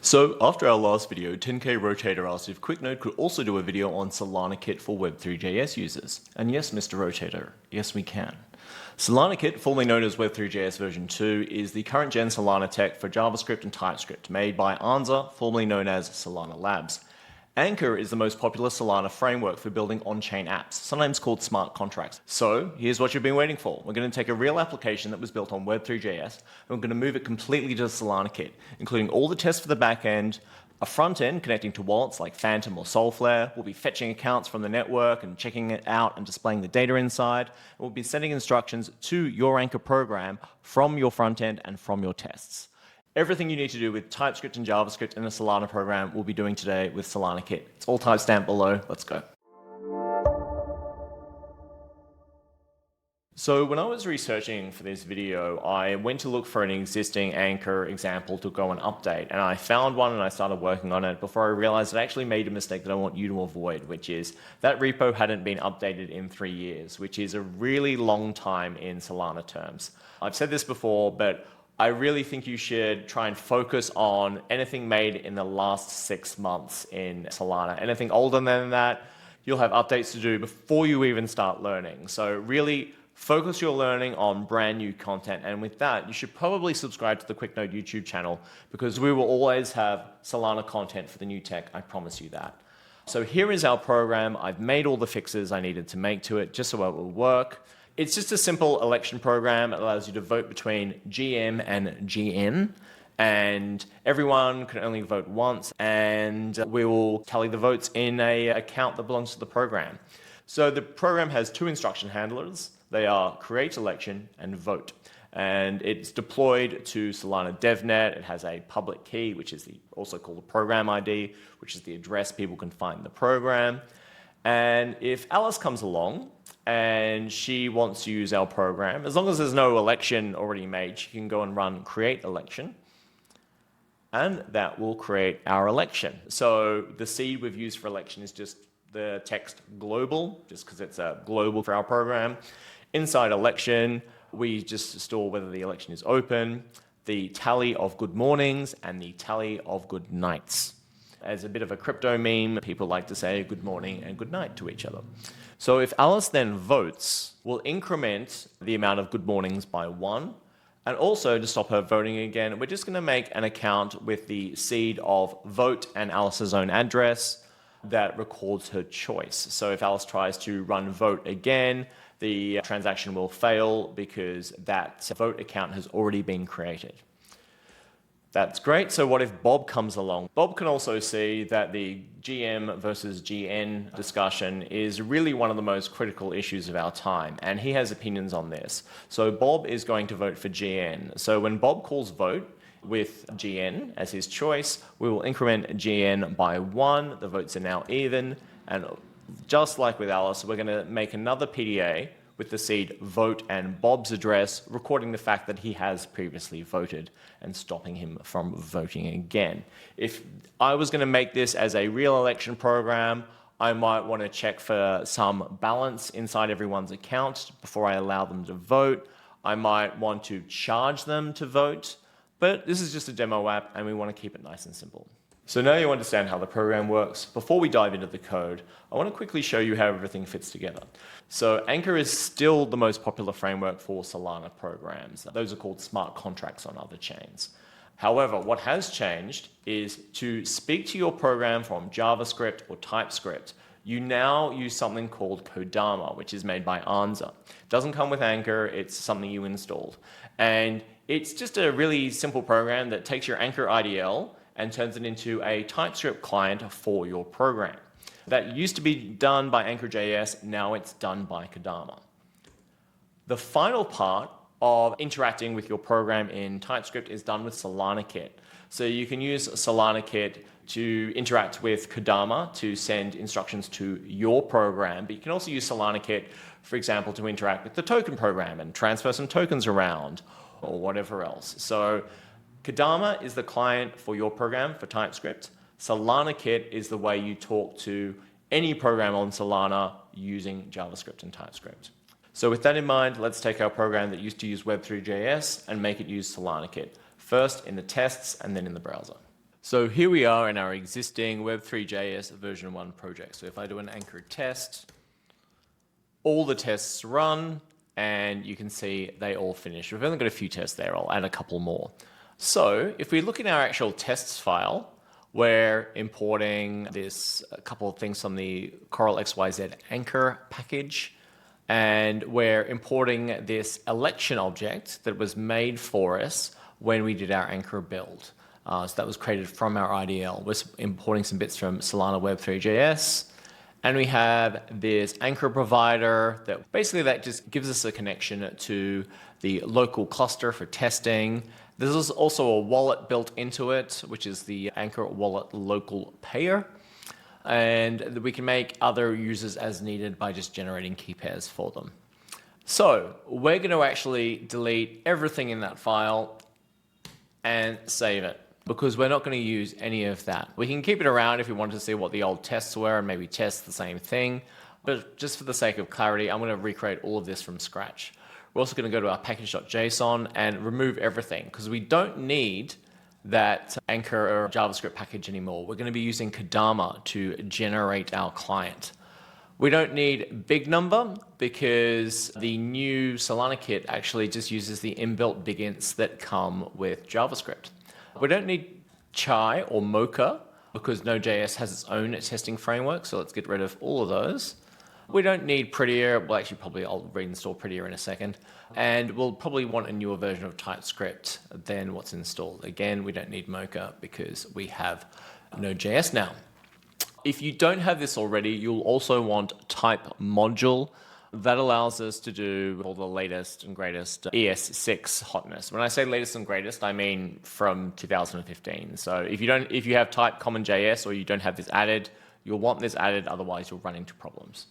So after our last video, 10K Rotator asked if QuickNode could also do a video on Solana Kit for Web3.js users. And yes, Mr. Rotator, yes we can. Solana Kit, formerly known as Web3.js version 2, is the current gen Solana tech for JavaScript and TypeScript, made by Anza, formerly known as Solana Labs. Anchor is the most popular Solana framework for building on-chain apps, sometimes called smart contracts. So here's what you've been waiting for. We're going to take a real application that was built on Web3.js, and we're going to move it completely to Solana Kit, including all the tests for the back end, a front end connecting to wallets like Phantom or SolFlare. We'll be fetching accounts from the network and checking it out and displaying the data inside. And we'll be sending instructions to your Anchor program from your front end and from your tests. Everything you need to do with TypeScript and JavaScript in a Solana program we'll be doing today with Solana Kit. It's all timestamped below. Let's go. So when I was researching for this video, I went to look for an existing Anchor example to go and update. And I found one and I started working on it before I realized I actually made a mistake that I want you to avoid, which is that repo hadn't been updated in 3 years, which is a really long time in Solana terms. I've said this before, but I really think you should try and focus on anything made in the last 6 months in Solana. Anything older than that, you'll have updates to do before you even start learning. So really focus your learning on brand new content. And with that, you should probably subscribe to the QuickNode YouTube channel because we will always have Solana content for the new tech. I promise you that. So here is our program. I've made all the fixes I needed to make to it just so it will work. It's just a simple election program. It allows you to vote between GM and GN, and everyone can only vote once, and we will tally the votes in an account that belongs to the program. So the program has 2 instruction handlers. They are create election and vote. And it's deployed to Solana DevNet. It has a public key, which is also called a program ID, which is the address people can find the program. And if Alice comes along and she wants to use our program, as long as there's no election already made, she can go and run create election, and that will create our election. So the seed we've used for election is just the text global, just because it's a global for our program. Inside election, we just store whether the election is open, the tally of good mornings, and the tally of good nights. As a bit of a crypto meme, people like to say good morning and good night to each other. So if Alice then votes, we'll increment the amount of good mornings by 1. And also, to stop her voting again, we're just going to make an account with the seed of vote and Alice's own address that records her choice. So if Alice tries to run vote again, the transaction will fail because that vote account has already been created. That's great. So what if Bob comes along? Bob can also see that the GM versus GN discussion is really one of the most critical issues of our time, and he has opinions on this. So Bob is going to vote for GN. So when Bob calls vote with GN as his choice, we will increment GN by 1. The votes are now even. And just like with Alice, we're going to make another PDA with the seed vote and Bob's address, recording the fact that he has previously voted and stopping him from voting again. If I was going to make this as a real election program, I might want to check for some balance inside everyone's account before I allow them to vote. I might want to charge them to vote, but this is just a demo app and we want to keep it nice and simple. So now you understand how the program works. Before we dive into the code, I want to quickly show you how everything fits together. So Anchor is still the most popular framework for Solana programs. Those are called smart contracts on other chains. However, what has changed is to speak to your program from JavaScript or TypeScript, you now use something called Codama, which is made by Anza. It doesn't come with Anchor, it's something you installed. And it's just a really simple program that takes your Anchor IDL and turns it into a TypeScript client for your program. That used to be done by Anchor.js, now it's done by Codama. The final part of interacting with your program in TypeScript is done with Solana Kit. So you can use Solana Kit to interact with Codama to send instructions to your program, but you can also use Solana Kit, for example, to interact with the token program and transfer some tokens around or whatever else. So Codama is the client for your program for TypeScript. Solana Kit is the way you talk to any program on Solana using JavaScript and TypeScript. So with that in mind, let's take our program that used to use Web3.js and make it use Solana Kit, first in the tests and then in the browser. So here we are in our existing Web3.js version 1 project. So if I do an anchor test, all the tests run, and you can see they all finish. We've only got a few tests there. I'll add a couple more. So if we look in our actual tests file, we're importing a couple of things from the Coral XYZ anchor package, and we're importing this election object that was made for us when we did our anchor build. So that was created from our IDL. We're importing some bits from Solana Web3.js. And we have this anchor provider that basically that just gives us a connection to the local cluster for testing. There's also a wallet built into it, which is the Anchor Wallet Local Payer. And we can make other users as needed by just generating key pairs for them. So we're going to actually delete everything in that file and save it, because we're not going to use any of that. We can keep it around if we want to see what the old tests were and maybe test the same thing. But just for the sake of clarity, I'm going to recreate all of this from scratch. We're also going to go to our package.json and remove everything, because we don't need that Anchor or JavaScript package anymore. We're going to be using Codama to generate our client. We don't need big number because the new Solana Kit actually just uses the inbuilt bigинts that come with JavaScript. We don't need Chai or Mocha because Node.js has its own testing framework, so let's get rid of all of those. We don't need Prettier. Well, actually, probably I'll reinstall Prettier in a second. And we'll probably want a newer version of TypeScript than what's installed. Again, we don't need Mocha because we have Node.js now. If you don't have this already, you'll also want type module. That allows us to do all the latest and greatest ES6 hotness. When I say latest and greatest, I mean from 2015. So if you have type common.js or you don't have this added, you'll want this added, otherwise you'll run into problems.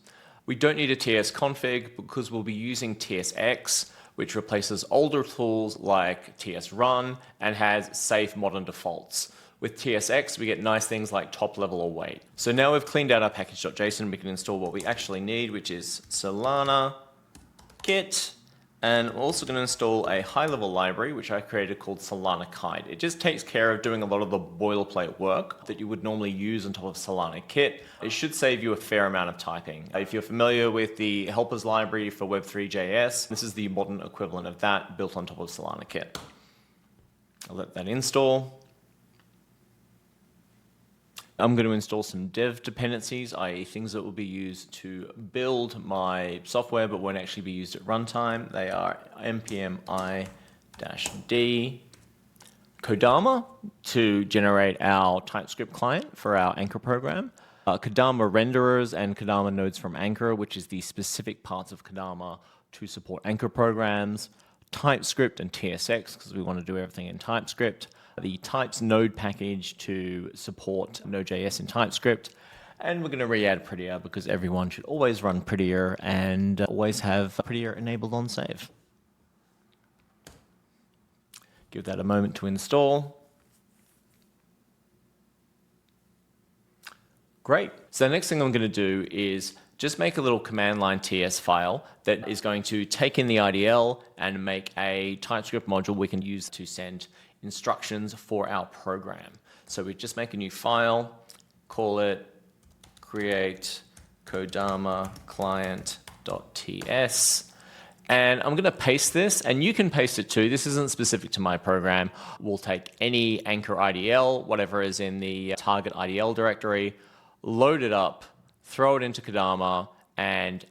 We don't need a TS config because we'll be using TSX, which replaces older tools like TS run and has safe modern defaults. With TSX, we get nice things like top level await. So now we've cleaned out our package.json, we can install what we actually need, which is Solana Kit. And we're also going to install a high-level library, which I created called Solana Kite. It just takes care of doing a lot of the boilerplate work that you would normally use on top of Solana Kit. It should save you a fair amount of typing. If you're familiar with the helpers library for Web3.js, this is the modern equivalent of that built on top of Solana Kit. I'll let that install. I'm going to install some dev dependencies, i.e. things that will be used to build my software but won't actually be used at runtime. They are npm i-d Codama to generate our TypeScript client for our Anchor program. Codama renderers and Codama nodes from Anchor, which is the specific parts of Codama to support Anchor programs. TypeScript and TSX, because we want to do everything in TypeScript. The types node package to support Node.js in TypeScript. And we're going to re-add Prettier because everyone should always run Prettier and always have Prettier enabled on save. Give that a moment to install. Great. So the next thing I'm going to do is just make a little command line TS file that is going to take in the IDL and make a TypeScript module we can use to send instructions for our program. So we just make a new file, call it create Codama client.ts. And I'm going to paste this, and you can paste it too. This isn't specific to my program. We'll take any Anchor IDL, whatever is in the target IDL directory, load it up, throw it into Codama, and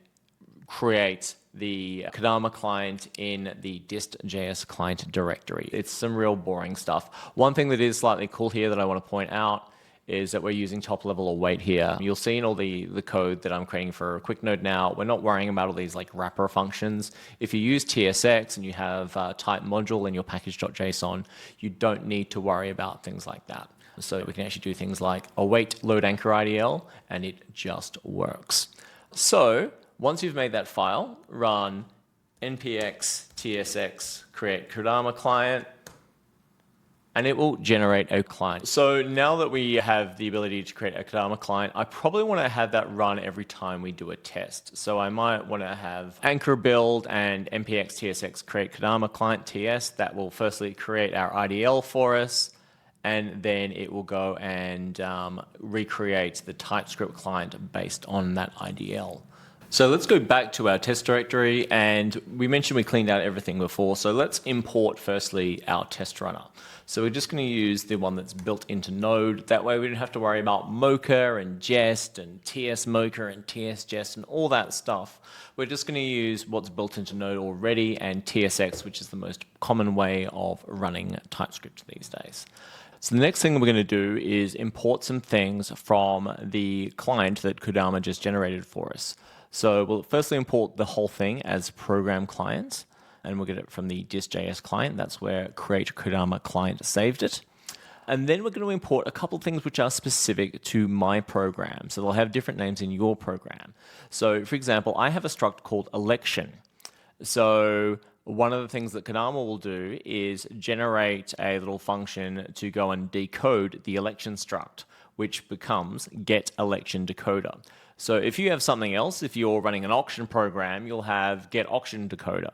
create the Codama client in the dist.js client directory. It's some real boring stuff. One thing that is slightly cool here that I want to point out is that we're using top level await here. You'll see in all the code that I'm creating for QuickNode now, we're not worrying about all these like wrapper functions. If you use TSX and you have type module in your package.json, you don't need to worry about things like that. So we can actually do things like await load anchor IDL, and it just works. So once you've made that file, run npx tsx create Codama client, and it will generate a client. So now that we have the ability to create a Codama client, I probably want to have that run every time we do a test. So I might want to have Anchor build and npx tsx create Codama client ts. That will firstly create our IDL for us. and then it will go and recreate the TypeScript client based on that IDL. So let's go back to our test directory, and we mentioned we cleaned out everything before, so let's import firstly our test runner. So we're just going to use the one that's built into Node. That way we don't have to worry about Mocha and Jest and TS Mocha and TS Jest and all that stuff. We're just going to use what's built into Node already and TSX, which is the most common way of running TypeScript these days. So the next thing we're going to do is import some things from the client that Codama just generated for us. So we'll firstly import the whole thing as program client, and we'll get it from the dis.js client. That's where create Codama client saved it. And then we're going to import a couple of things which are specific to my program. So they'll have different names in your program. So for example, I have a struct called election. So one of the things that Codama will do is generate a little function to go and decode the election struct, which becomes get election decoder. So if you have something else, if you're running an auction program, you'll have get auction decoder.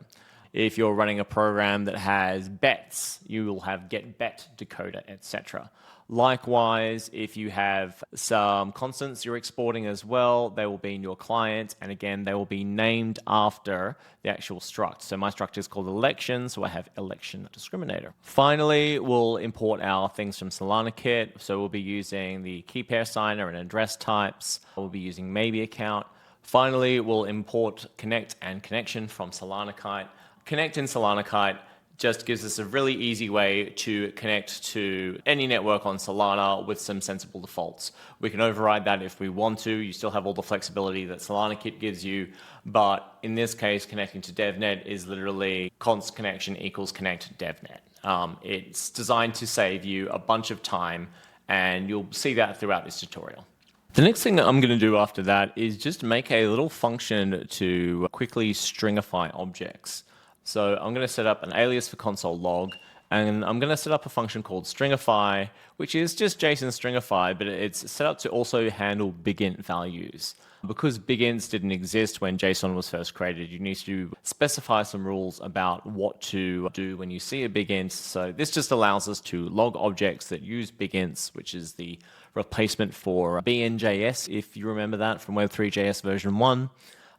If you're running a program that has bets, you will have get bet decoder, etc. Likewise, if you have some constants you're exporting as well, they will be in your client, and again, they will be named after the actual struct. So my struct is called election, so I have election discriminator. Finally, we'll import our things from Solana Kit. So we'll be using the key pair signer and address types. We'll be using maybe account. Finally, we'll import connect and connection from Solana Kit. Connect in Solana Kit just gives us a really easy way to connect to any network on Solana with some sensible defaults. We can override that if we want to. You still have all the flexibility that Solana Kit gives you, but in this case, connecting to DevNet is literally const connection equals connect DevNet. It's designed to save you a bunch of time, and you'll see that throughout this tutorial. The next thing that I'm going to do after that is just make a little function to quickly stringify objects. So I'm going to set up an alias for console log, and I'm going to set up a function called stringify, which is just JSON stringify, but it's set up to also handle bigint values. Because bigints didn't exist when JSON was first created, you need to specify some rules about what to do when you see a bigint. So this just allows us to log objects that use bigints, which is the replacement for BNJS, if you remember that from Web3.js version 1.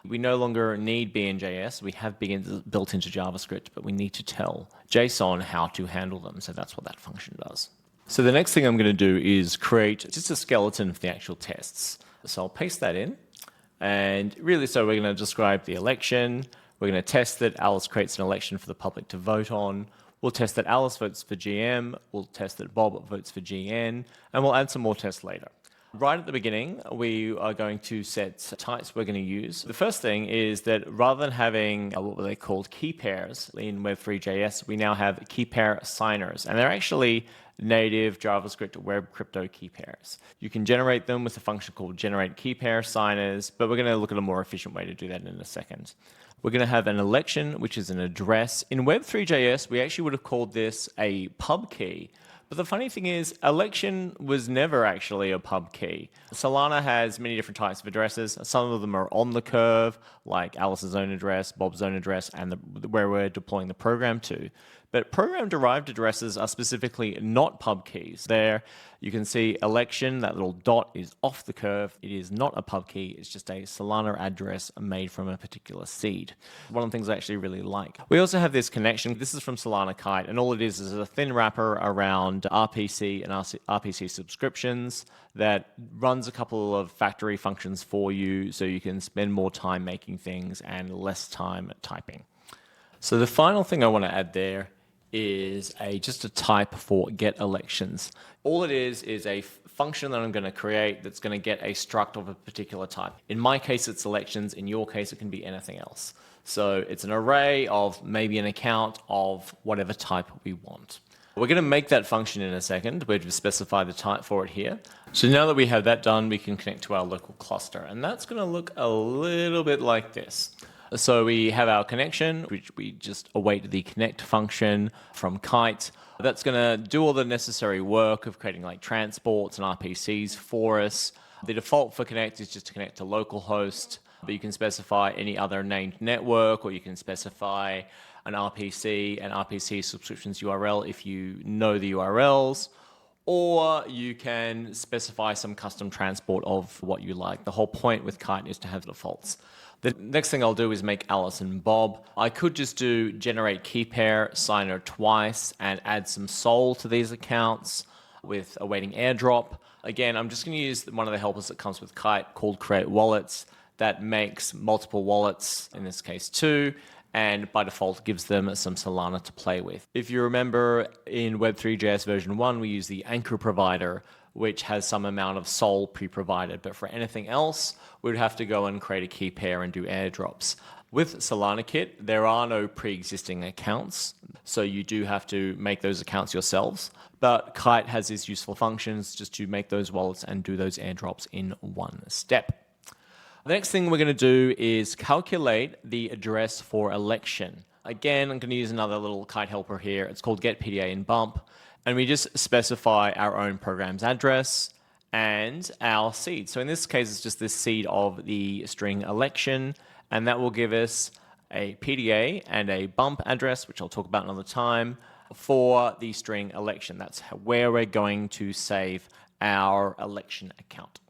We no longer need BNJS. We have bigints built into JavaScript, but we need to tell JSON how to handle them. So that's what that function does. So the next thing I'm going to do is create just a skeleton of the actual tests. So I'll paste that in. And really, so we're going to describe the election. We're going to test that Alice creates an election for the public to vote on. We'll test that Alice votes for GM. We'll test that Bob votes for GN. And we'll add some more tests later. Right at the beginning, we are going to set types we're going to use. The first thing is that rather than having what they called key pairs in Web3.js, we now have key pair signers, and they're actually native JavaScript web crypto key pairs. You can generate them with a function called generate key pair signers, but we're going to look at a more efficient way to do that in a second. We're going to have an election, which is an address. In Web3.js, we actually would have called this a pub key. But the funny thing is, election was never actually a pub key. Solana has many different types of addresses. Some of them are on the curve, like Alice's own address, Bob's own address, and where we're deploying the program to. But program-derived addresses are specifically not pub keys. There, you can see election, that little dot is off the curve. It is not a pub key. It's just a Solana address made from a particular seed. One of the things I actually really like. We also have this connection. This is from Solana Kit, and all it is a thin wrapper around RPC and RPC subscriptions that runs a couple of factory functions for you so you can spend more time making things and less time typing. So the final thing I want to add there is just a type for get elections. All it is a function that I'm going to create that's going to get a struct of a particular type. In my case, it's elections. In your case, it can be anything else. So it's an array of maybe an account of whatever type we want. We're going to make that function in a second. We're going to specify the type for it here. So now that we have that done, we can connect to our local cluster. And that's going to look a little bit like this. So we have our connection, which we just await the connect function from Kite. That's going to do all the necessary work of creating like transports and RPCs for us. The default for connect is just to connect to localhost, but you can specify any other named network, or you can specify an RPC and RPC subscriptions URL if you know the URLs. or you can specify some custom transport of what you like. The whole point with Kite is to have defaults. The next thing I'll do is make Alice and Bob. I could just do generate key pair, signer twice, and add some sol to these accounts with awaiting airdrop. Again, I'm just going to use one of the helpers that comes with Kite called create wallets that makes multiple wallets, in this case 2, and by default gives them some Solana to play with. If you remember in Web3.js version 1, we use the anchor provider, which has some amount of sol pre-provided. But for anything else, we'd have to go and create a key pair and do airdrops. With Solana Kit, there are no pre-existing accounts, so you do have to make those accounts yourselves. But Kite has these useful functions just to make those wallets and do those airdrops in one step. The next thing we're going to do is calculate the address for election. Again, I'm going to use another little Kite helper here. It's called get PDA and bump. And we just specify our own program's address and our seed. So in this case, it's just this seed of the string election, and that will give us a PDA and a bump address, which I'll talk about another time, for the string election. That's where we're going to save our election account.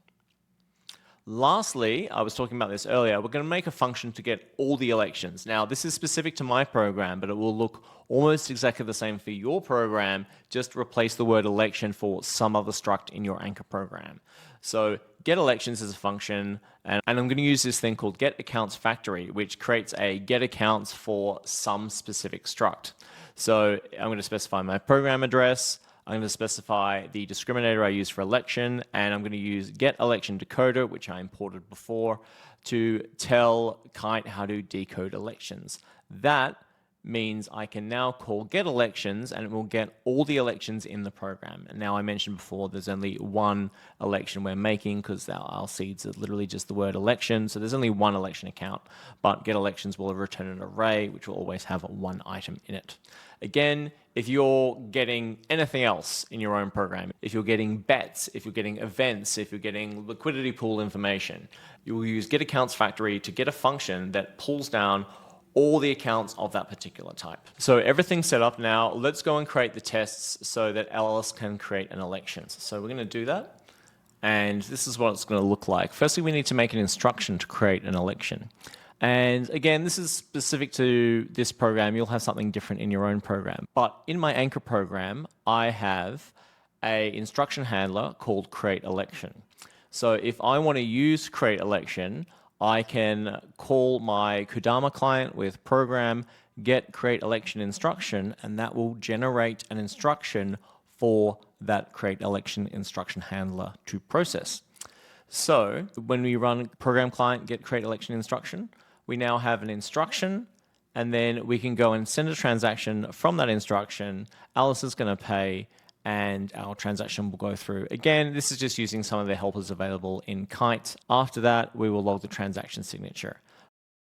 Lastly, I was talking about this earlier, we're going to make a function to get all the elections. Now, this is specific to my program, but it will look almost exactly the same for your program. Just replace the word election for some other struct in your anchor program. So get elections is a function, and I'm going to use this thing called get accounts factory, which creates a get accounts for some specific struct. So I'm going to specify my program address. I'm going to specify the discriminator I use for election, and I'm going to use get election decoder, which I imported before, to tell Kite how to decode elections. That means I can now call get elections, and it will get all the elections in the program. And now I mentioned before there's only one election we're making because our seeds are literally just the word election. So there's only one election account, but get elections will return an array, which will always have one item in it. Again, if you're getting anything else in your own program, if you're getting bets, if you're getting events, if you're getting liquidity pool information, you will use get accounts factory to get a function that pulls down all the accounts of that particular type. So everything's set up now. Let's go and create the tests so that Alice can create an election. So we're going to do that. And this is what it's going to look like. Firstly, we need to make an instruction to create an election. And again, this is specific to this program. You'll have something different in your own program. But in my anchor program, I have an instruction handler called create election. So if I want to use create election, I can call my Codama client with program get create election instruction, and that will generate an instruction for that create election instruction handler to process. So when we run program client get create election instruction, we now have an instruction, and then we can go and send a transaction from that instruction. Alice is going to pay, and our transaction will go through. Again, this is just using some of the helpers available in Kite. After that, we will log the transaction signature.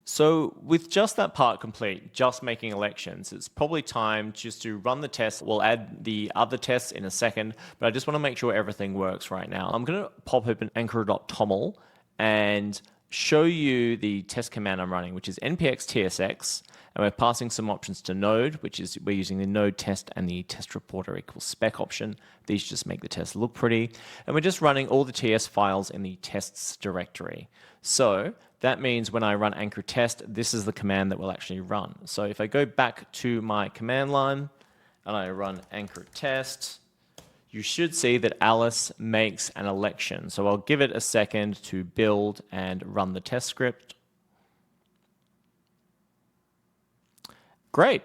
So with just that part complete, just making elections, it's probably time just to run the test. We'll add the other tests in a second, but I just want to make sure everything works right now. I'm going to pop open anchor.toml and show you the test command I'm running, which is npx tsx, and we're passing some options to node, which is we're using the node test and the test reporter equals spec option. These just make the test look pretty. And we're just running all the TS files in the tests directory. So that means when I run anchor test, this is the command that will actually run. So if I go back to my command line and I run anchor test, you should see that Alice makes an election. So I'll give it a second to build and run the test script. Great.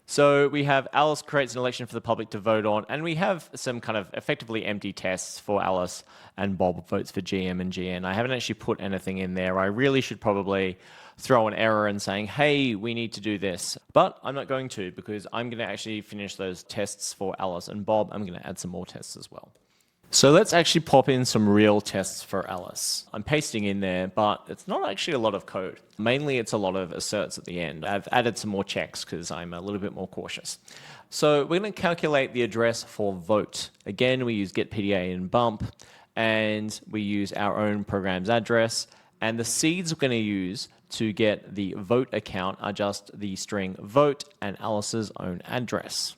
So we have Alice creates an election for the public to vote on, and we have some kind of effectively empty tests for Alice, and Bob votes for GM and GN. I haven't actually put anything in there. I really should probably throw an error and saying, hey, we need to do this. But I'm not going to, because I'm going to actually finish those tests for Alice and Bob. I'm going to add some more tests as well. So let's actually pop in some real tests for Alice. I'm pasting in there, but it's not actually a lot of code. Mainly it's a lot of asserts at the end. I've added some more checks because I'm a little bit more cautious. So we're going to calculate the address for vote. Again, we use get PDA and bump, and we use our own program's address. And the seeds we're going to use to get the vote account are just the string vote and Alice's own address.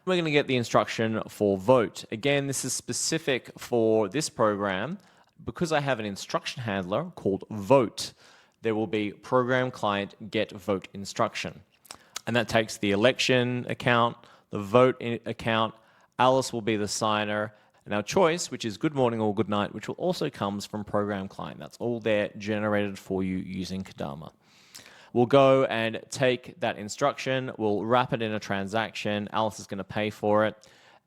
We're going to get the instruction for vote. Again, this is specific for this program. Because I have an instruction handler called vote, there will be program client get vote instruction. And that takes the election account, the vote account. Alice will be the signer. And our choice, which is good morning or good night, which will also comes from program client. That's all there generated for you using Codama. We'll go and take that instruction, we'll wrap it in a transaction, Alice is going to pay for it,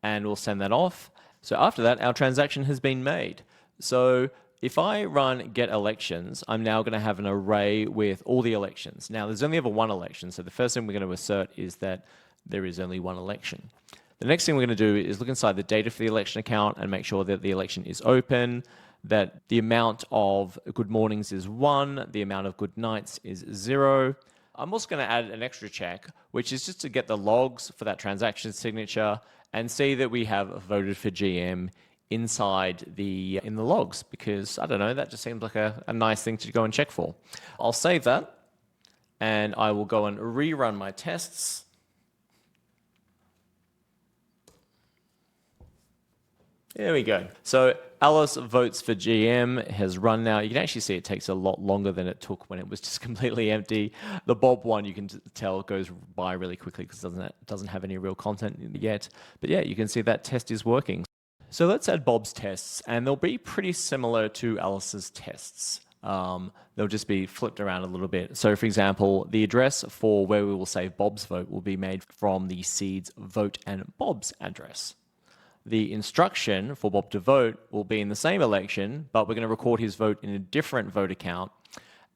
and we'll send that off. So after that, our transaction has been made. So if I run get elections, I'm now going to have an array with all the elections. Now, there's only ever one election, so the first thing we're going to assert is that there is only one election. The next thing we're going to do is look inside the data for the election account and make sure that the election is open, that the amount of good mornings is 1, the amount of good nights is 0. I'm also going to add an extra check, which is just to get the logs for that transaction signature and see that we have voted for GM in the logs, because I don't know, that just seems like a nice thing to go and check for. I'll save that and I will go and rerun my tests. There we go. So Alice votes for GM has run now. You can actually see it takes a lot longer than it took when it was just completely empty. The Bob one, you can tell, goes by really quickly because it doesn't have any real content yet. But yeah, you can see that test is working. So let's add Bob's tests, and they'll be pretty similar to Alice's tests. They'll just be flipped around a little bit. So for example, the address for where we will save Bob's vote will be made from the seed's vote and Bob's address. The instruction for Bob to vote will be in the same election, but we're going to record his vote in a different vote account,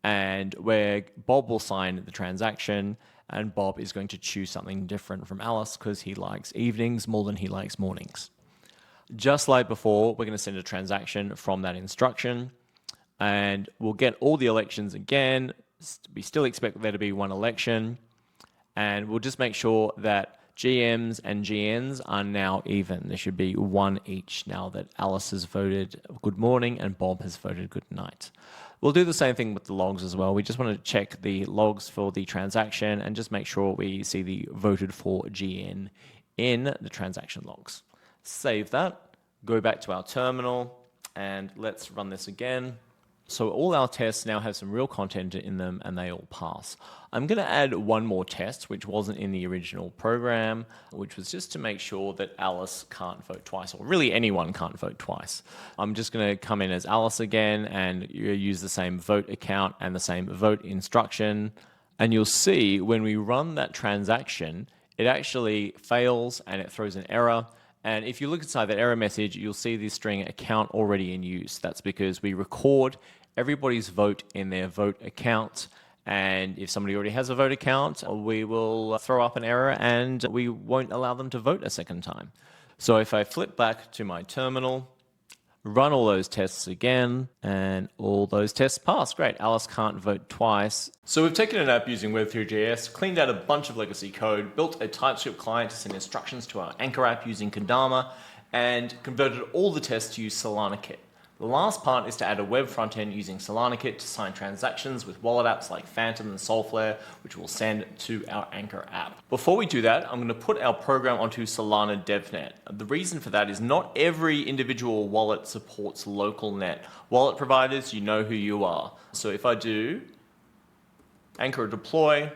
and where Bob will sign the transaction, and Bob is going to choose something different from Alice because he likes evenings more than he likes mornings. Just like before, we're going to send a transaction from that instruction, and we'll get all the elections again. We still expect there to be one election, and we'll just make sure that GMs and GNs are now even. There should be 1 each now that Alice has voted good morning and Bob has voted good night. We'll do the same thing with the logs as well. We just want to check the logs for the transaction and just make sure we see the voted for GN in the transaction logs. Save that, go back to our terminal, and let's run this again. So all our tests now have some real content in them and they all pass. I'm going to add one more test, which wasn't in the original program, which was just to make sure that Alice can't vote twice, or really anyone can't vote twice. I'm just going to come in as Alice again and use the same vote account and the same vote instruction. And you'll see when we run that transaction, it actually fails and it throws an error. And if you look inside that error message, you'll see the string account already in use. That's because we record everybody's vote in their vote account. And if somebody already has a vote account, we will throw up an error and we won't allow them to vote a second time. So if I flip back to my terminal, run all those tests again, and all those tests pass. Great, Alice can't vote twice. So we've taken an app using Web3.js, cleaned out a bunch of legacy code, built a TypeScript client to send instructions to our Anchor app using Codama, and converted all the tests to use Solana Kit. The last part is to add a web frontend using Solana Kit to sign transactions with wallet apps like Phantom and SolFlare, which we'll send to our Anchor app. Before we do that, I'm going to put our program onto Solana DevNet. The reason for that is not every individual wallet supports local net. Wallet providers, you know who you are. So if I do Anchor deploy,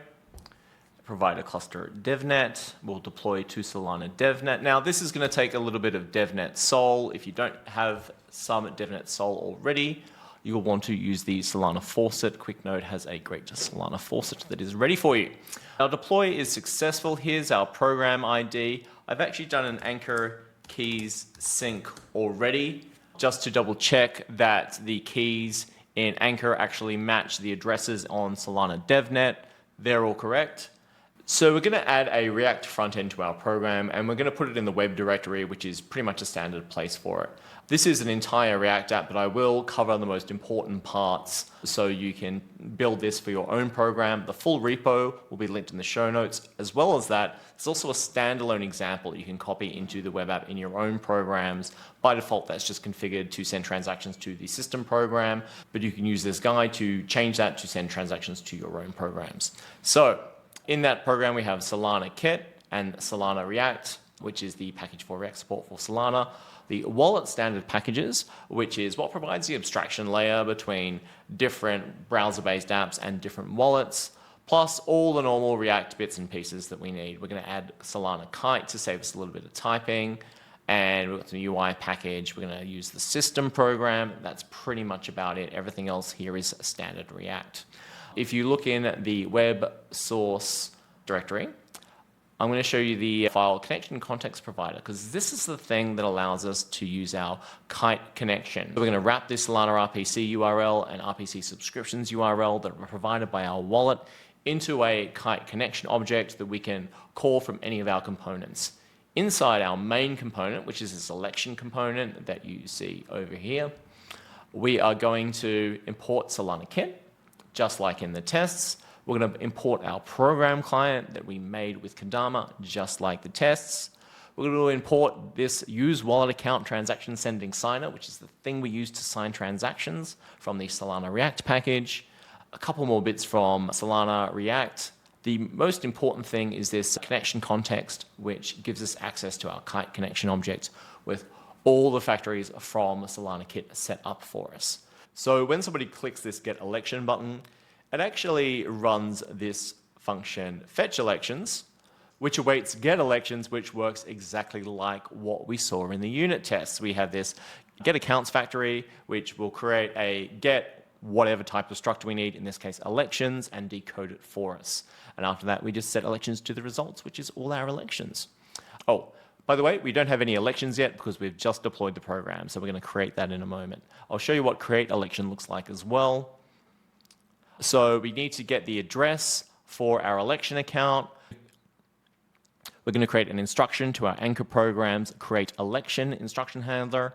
provide a cluster DevNet, we'll deploy to Solana DevNet. Now this is going to take a little bit of DevNet Sol. If you don't have some DevNet Sol already, you'll want to use the Solana faucet. QuickNode has a great Solana faucet that is ready for you. Our deploy is successful. Here's our program ID. I've actually done an Anchor keys sync already, just to double check that the keys in Anchor actually match the addresses on Solana DevNet. They're all correct. So we're going to add a React frontend to our program, and we're going to put it in the web directory, which is pretty much a standard place for it. This is an entire React app, but I will cover the most important parts so you can build this for your own program. The full repo will be linked in the show notes. As well as that, there's also a standalone example you can copy into the web app in your own programs. By default, that's just configured to send transactions to the system program, but you can use this guide to change that to send transactions to your own programs. So in that program, we have Solana Kit and Solana React. which is the package for React support for Solana, the wallet standard packages, which is what provides the abstraction layer between different browser-based apps and different wallets, plus all the normal React bits and pieces that we need. We're going to add Solana Kite to save us a little bit of typing, and we've got the UI package. We're going to use the system program. That's pretty much about it. Everything else here is standard React. If you look in the web source directory, I'm going to show you the file connection context provider, because this is the thing that allows us to use our Kite connection. So we're going to wrap this Solana RPC URL and RPC subscriptions URL that are provided by our wallet into a Kite connection object that we can call from any of our components. Inside our main component, which is a selection component that you see over here, we are going to import Solana Kit, just like in the tests. We're going to import our program client that we made with Codama, just like the tests. We're going to import this use wallet account transaction sending signer, which is the thing we use to sign transactions from the Solana React package. A couple more bits from Solana React. The most important thing is this connection context, which gives us access to our Kite connection object with all the factories from Solana Kit set up for us. So when somebody clicks this get election button, it actually runs this function fetch elections, which awaits get elections, which works exactly like what we saw in the unit tests. We have this get accounts factory, which will create a get whatever type of structure we need, in this case elections, and decode it for us. And after that, we just set elections to the results, which is all our elections. Oh, by the way, we don't have any elections yet because we've just deployed the program, so we're going to create that in a moment. I'll show you what create election looks like as well. So we need to get the address for our election account. We're going to create an instruction to our Anchor programs, create election instruction handler,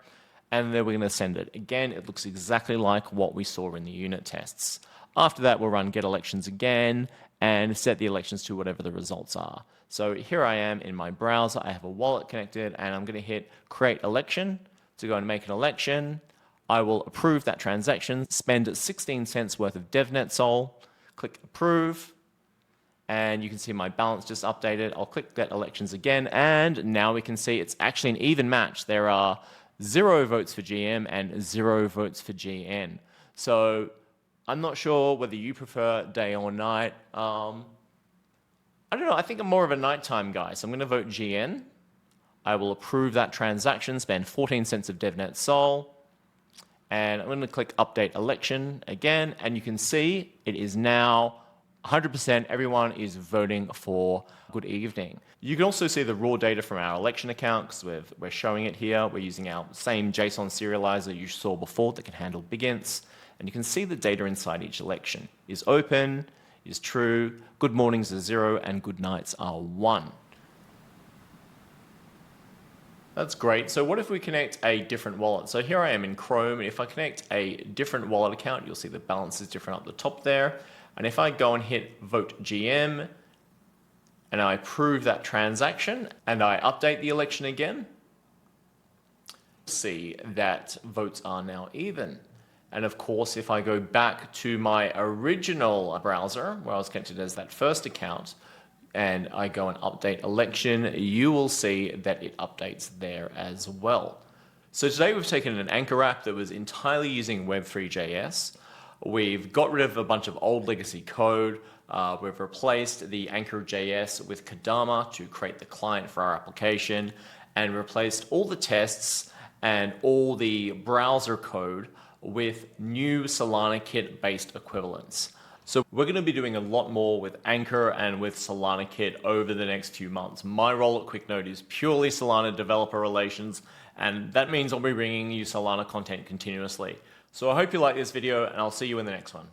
and then we're going to send it. Again, it looks exactly like what we saw in the unit tests. After that, we'll run get elections again and set the elections to whatever the results are. So here I am in my browser. I have a wallet connected, and I'm going to hit create election to go and make an election. I will approve that transaction, spend 16 cents worth of DevNet Sol, click approve, and you can see my balance just updated. I'll click get elections again, and now we can see it's actually an even match. There are 0 votes for GM and 0 votes for GN. So I'm not sure whether you prefer day or night. I don't know, I think I'm more of a nighttime guy, so I'm going to vote GN. I will approve that transaction, spend 14 cents of DevNet Sol, and I'm going to click update election again, and you can see it is now 100%. Everyone is voting for good evening. You can also see the raw data from our election account because we're showing it here. We're using our same JSON serializer you saw before that can handle big ints, and you can see the data inside each election is open, is true, good mornings are 0, and good nights are 1. That's great. So what if we connect a different wallet? So here I am in Chrome, and if I connect a different wallet account, you'll see the balance is different up the top there. And if I go and hit vote GM, and I approve that transaction, and I update the election again, see that votes are now even. And of course, if I go back to my original browser, where I was connected as that first account, and I go and update election, you will see that it updates there as well. So today we've taken an Anchor app that was entirely using Web3.js. We've got rid of a bunch of old legacy code. We've replaced the Anchor.js with Codama to create the client for our application, and replaced all the tests and all the browser code with new Solana Kit based equivalents. So we're going to be doing a lot more with Anchor and with Solana Kit over the next few months. My role at QuickNode is purely Solana developer relations, and that means I'll be bringing you Solana content continuously. So I hope you like this video, and I'll see you in the next one.